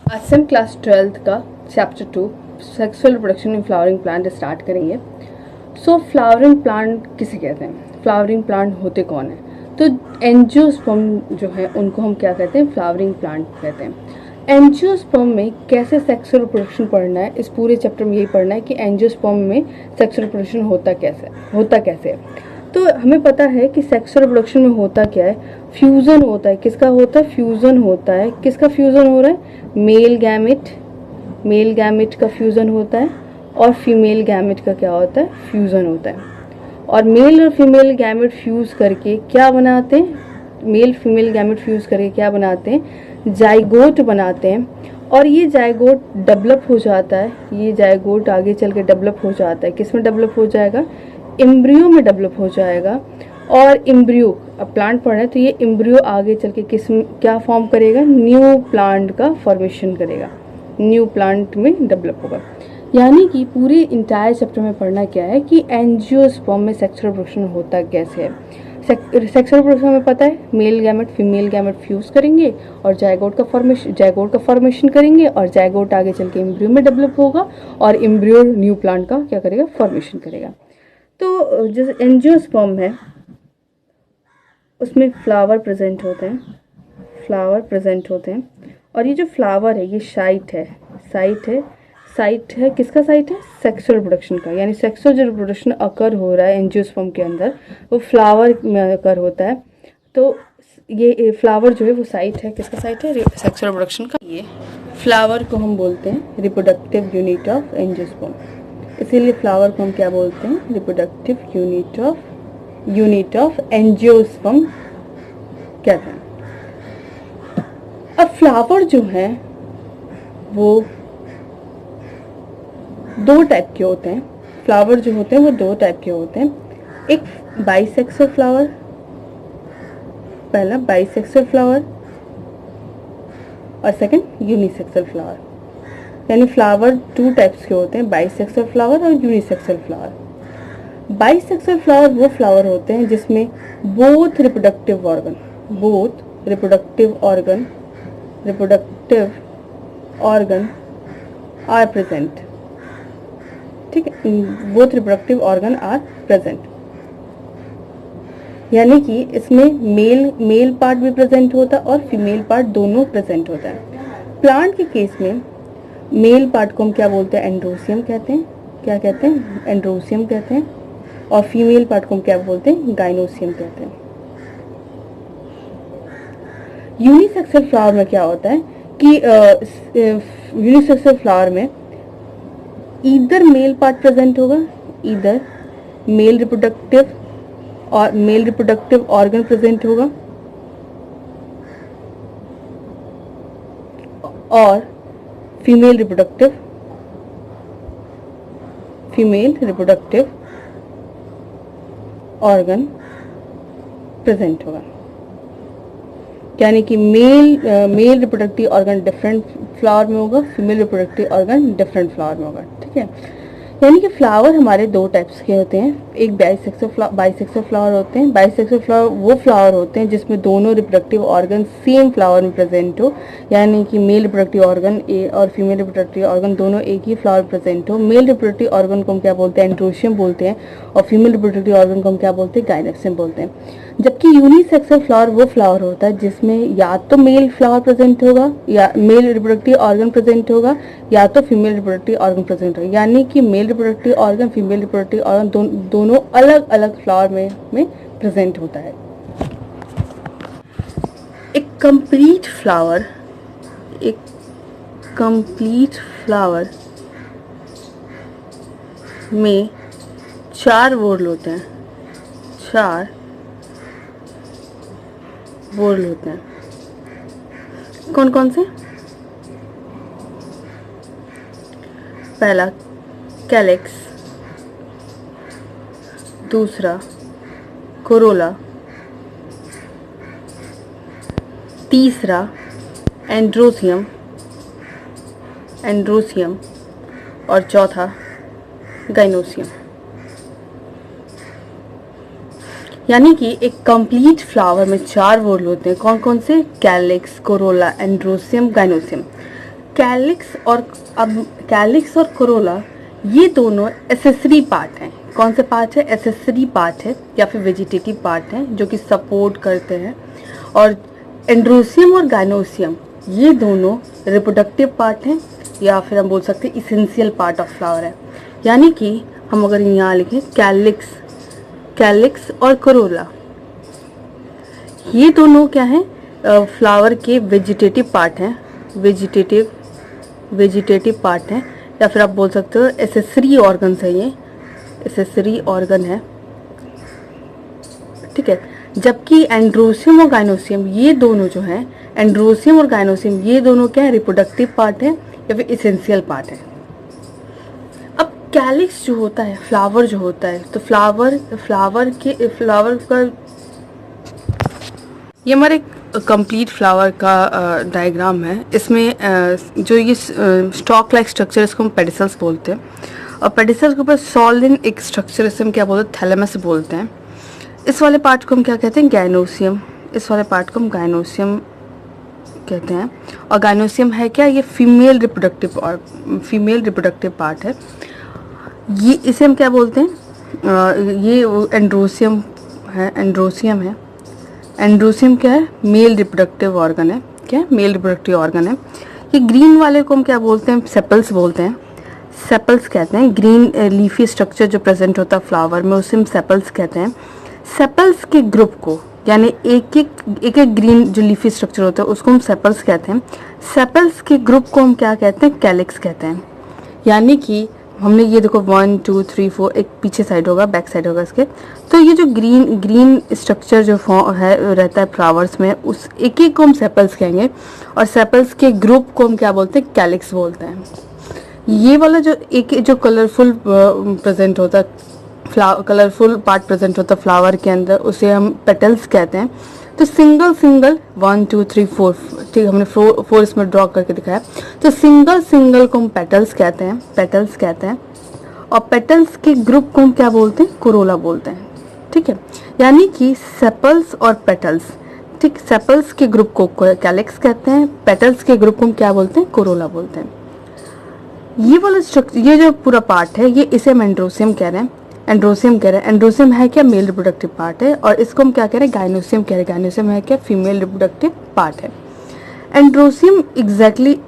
आज से हम क्लास 12th का chapter 2 sexual reproduction in flowering plant start करेंगे। फ्लावरिंग प्लांट किसे कहते हैं, फ्लावरिंग प्लांट होते कौन है? तो एंजियोस्पर्म जो है उनको हम क्या कहते हैं, फ्लावरिंग प्लांट कहते हैं। एंजियोस्पर्म में कैसे सेक्सुअल रिप्रोडक्शन पढ़ना है, इस पूरे चैप्टर में यही पढ़ना है कि एंजियोस्पर्म में सेक्सुअल रिप्रोडक्शन होता कैसे है। तो हमें पता है कि सेक्सुअल रिप्रोडक्शन में होता क्या है, फ्यूज़न होता है। किसका होता है? फ्यूज़न होता है। किसका फ्यूज़न हो रहा है? मेल गैमेट का फ्यूज़न होता है और फीमेल गैमेट का क्या होता है? फ्यूज़न होता है। और मेल और फीमेल गैमेट फ्यूज़ करके क्या बनाते हैं? मेल फीमेल गैमेट फ्यूज़ करके क्या बनाते हैं? जाइगोट बनाते हैं। और ये जाइगोट डेवलप हो जाता है, ये जाइगोट आगे चल के डेवलप हो जाता है। किस में डेवलप हो जाएगा? एम्ब्रियो में डेवलप हो जाएगा। और एम्ब्रियो, अब प्लांट पढ़ रहे हैं तो ये एम्ब्रियो आगे चल के क्या फॉर्म करेगा? न्यू प्लांट का फॉर्मेशन करेगा, न्यू प्लांट में डेवलप होगा। यानी कि पूरे इंटायर चैप्टर में पढ़ना क्या है कि एंजियोस्पर्म में सेक्सुअल रिप्रोडक्शन होता कैसे है। सेक्सुअल रिप्रोडक्शन में पता है male gamete female gamete fuse करेंगे और जाइगोट का फॉर्मेशन करेंगे और जाइगोट आगे चल के एम्ब्रियो में डेवलप होगा और एम्ब्रियो न्यू प्लांट का क्या करेगा? फॉर्मेशन करेगा। तो जो एंजियोस्पर्म है उसमें फ्लावर प्रेजेंट होते हैं। और ये जो फ्लावर है ये साइट है। किसका साइट है? सेक्सुअल रिप्रोडक्शन का। यानी सेक्सुअल जो रिप्रोडक्शन अकर हो रहा है एंजियोस्पर्म के अंदर वो फ्लावर में अकर होता है। तो ये फ्लावर जो है वो साइट है, किसका साइट है? सेक्सुअल रिप्रोडक्शन का। ये फ्लावर को हम बोलते हैं रिप्रोडक्टिव यूनिट ऑफ एंजियोस्पर्म। इसीलिए फ्लावर को हम क्या बोलते हैं? रिप्रोडक्टिव यूनिट ऑफ एंजियोस्पर्म कहते हैं। अब फ्लावर जो है वो दो टाइप के होते हैं। फ्लावर जो होते हैं वो दो टाइप के होते हैं। एक बाइसेक्सुअल फ्लावर, पहला बाइसेक्सुअल फ्लावर और सेकंड यूनिसेक्सुअल फ्लावर। यानी फ्लावर टू टाइप्स के होते हैं, बाइसेक्सुअल फ्लावर और यूनिसेक्सुअल फ्लावर। बाइसेक्सुअल फ्लावर वो फ्लावर होते हैं जिसमें both reproductive organ are present. ठीक है, both reproductive organ are present. यानी कि इसमें मेल पार्ट भी प्रेजेंट होता है और फीमेल पार्ट दोनों प्रेजेंट होता है। प्लांट के केस में मेल पार्ट को हम क्या बोलते हैं? एंड्रोसियम कहते हैं। क्या कहते हैं? एंड्रोसियम कहते हैं। और फीमेल पार्ट को हम क्या बोलते हैं? गाइनोसियम कहते हैं। यूनिसेक्सुअल फ्लावर में क्या होता है कि यूनिसेक्सुअल फ्लावर में इधर मेल पार्ट प्रेजेंट होगा, इधर मेल रिप्रोडक्टिव ऑर्गन प्रेजेंट होगा और फीमेल रिप्रोडक्टिव ऑर्गन प्रेजेंट होगा। यानी कि male reproductive organ different flower में होगा, female reproductive organ different flower में होगा। ठीक है, यानी कि फ्लावर हमारे दो टाइप्स के होते हैं। एक बाइसेक्सुअल फ्लावर होते हैं। बाइसेक्सुअल फ्लावर वो फ्लावर होते हैं जिसमें दोनों रिप्रोडक्टिव ऑर्गन सेम फ्लावर में प्रेजेंट हो। यानी कि मेल रिप्रोडक्टिव ऑर्गन और फीमेल रिप्रोडक्टिव ऑर्गन दोनों एक ही फ्लावर प्रेजेंट हो। मेल रिप्रोडक्टिव ऑर्गन को हम क्या बोलते हैं? एंड्रोसियम बोलते हैं। और फीमेल रिप्रोडक्टिव ऑर्गन को हम क्या बोलते हैं? गाइनोसियम बोलते हैं। जबकि यूनिसेक्सुअल फ्लावर वो फ्लावर होता है जिसमें या तो मेल फ्लावर प्रेजेंट होगा या मेल रिप्रोडक्टिव ऑर्गन प्रेजेंट होगा या तो फीमेल रिप्रोडक्टिव ऑर्गन प्रेजेंट होगा। यानी कि male reproductive organ female reproductive organ दोनों अलग अलग फ्लावर में प्रेजेंट होता है। एक कंप्लीट फ्लावर में चार वोर्ल होते हैं। कौन कौन से? पहला कैलिक्स, दूसरा कोरोला, तीसरा एंड्रोसियम और चौथा गाइनोसियम। यानी कि एक कंप्लीट फ्लावर में चार वोर्ल होते हैं। कौन कौन से? Calyx, Corolla, androecium, gynoecium. Calyx और कोरोला ये दोनों एसेसरी पार्ट हैं। कौन से पार्ट है? एसेसरी पार्ट है या फिर वेजिटेटिव पार्ट है जो कि सपोर्ट करते हैं। और एंड्रोसियम और गाइनोसियम ये दोनों रिप्रोडक्टिव पार्ट हैं या फिर हम बोल सकते हैं इसेंशियल पार्ट ऑफ फ्लावर है। यानी कि हम अगर यहाँ लिखें कैलिक्स और कोरोला ये दोनों क्या हैं? फ्लावर के वेजिटेटिव पार्ट हैं, वेजिटेटिव पार्ट हैं या फिर आप बोल सकते हो एसेसरी ऑर्गन्स है, ये एसेसरी ऑर्गन है, ठीक है। जबकि एंड्रोसियम और गाइनोसियम ये दोनों जो हैं, एंड्रोसियम और गाइनोसियम ये दोनों क्या है? रिप्रोडक्टिव पार्ट है या फिर इसेंशियल पार्ट है। अब कैलिक्स जो होता है, फ्लावर जो होता है, तो फ्लावर का ये हमारे कंप्लीट फ्लावर का डायग्राम है। इसमें जो ये स्टॉक लाइक स्ट्रक्चर इसको हम पेडिसल्स बोलते हैं और पेडिसल्स के ऊपर सॉलिड एक स्ट्रक्चर इसे हम क्या बोलते हैं? थैलेमस बोलते हैं। इस वाले पार्ट को हम क्या कहते हैं? गाइनोसियम। इस वाले पार्ट को हम गाइनोसियम कहते हैं। और गाइनोसियम है क्या? ये फीमेल रिप्रोडक्टिव पार्ट है। ये इसे हम क्या बोलते हैं? ये एंड्रोसियम है। एंड्रोसियम क्या है? मेल रिप्रोडक्टिव ऑर्गन है। क्या है? मेल रिप्रोडक्टिव ऑर्गन है। ये ग्रीन वाले को हम क्या बोलते हैं? सेपल्स बोलते हैं। सेपल्स कहते हैं ग्रीन लीफी स्ट्रक्चर जो प्रेजेंट होता है फ्लावर में, उसे हम सेपल्स कहते हैं। सेपल्स के ग्रुप को, यानी एक एक ग्रीन जो लीफी स्ट्रक्चर होता है उसको हम सेपल्स कहते हैं। सेपल्स के ग्रुप को हम क्या कहते हैं? कैलिक्स कहते हैं। यानी कि हमने ये देखो 1 2 3 4 एक पीछे साइड होगा, बैक साइड होगा इसके। तो ये जो ग्रीन स्ट्रक्चर जो है रहता है फ्लावर्स में, उस एक को हम सेपल्स कहेंगे और सेपल्स के ग्रुप को हम क्या बोलते हैं? कैलिक्स बोलते हैं। ये वाला जो कलरफुल प्रेजेंट होता है, कलरफुल पार्ट प्रेजेंट होता है फ्लावर के अंदर, उसे हम पेटल्स कहते हैं। तो सिंगल 1 2 3 4, ठीक है, हमने 4 इसमें ड्रॉ करके दिखाया। तो सिंगल को हम पेटल्स कहते हैं और पेटल्स के ग्रुप को हम क्या बोलते हैं? कोरोला बोलते हैं, ठीक है। यानी कि सेपल्स और पेटल्स, ठीक, सेपल्स के ग्रुप को कैलिक्स कहते हैं, पेटल्स के ग्रुप को हम क्या बोलते हैं? कोरोला बोलते हैं। ये वाला स्ट्रक्चर, ये जो पूरा पार्ट है, ये इसे हम एंड्रोसियम कह रहे हैं। एंड्रोसियम है क्या? मेल रिप्रोडक्टिव पार्ट है। और इसको हम क्या कह रहे हैं? गाइनोसियम कह रहे हैं। गाइनोसियम है क्या? फीमेल रिप्रोडक्टिव पार्ट है। Androecium exactly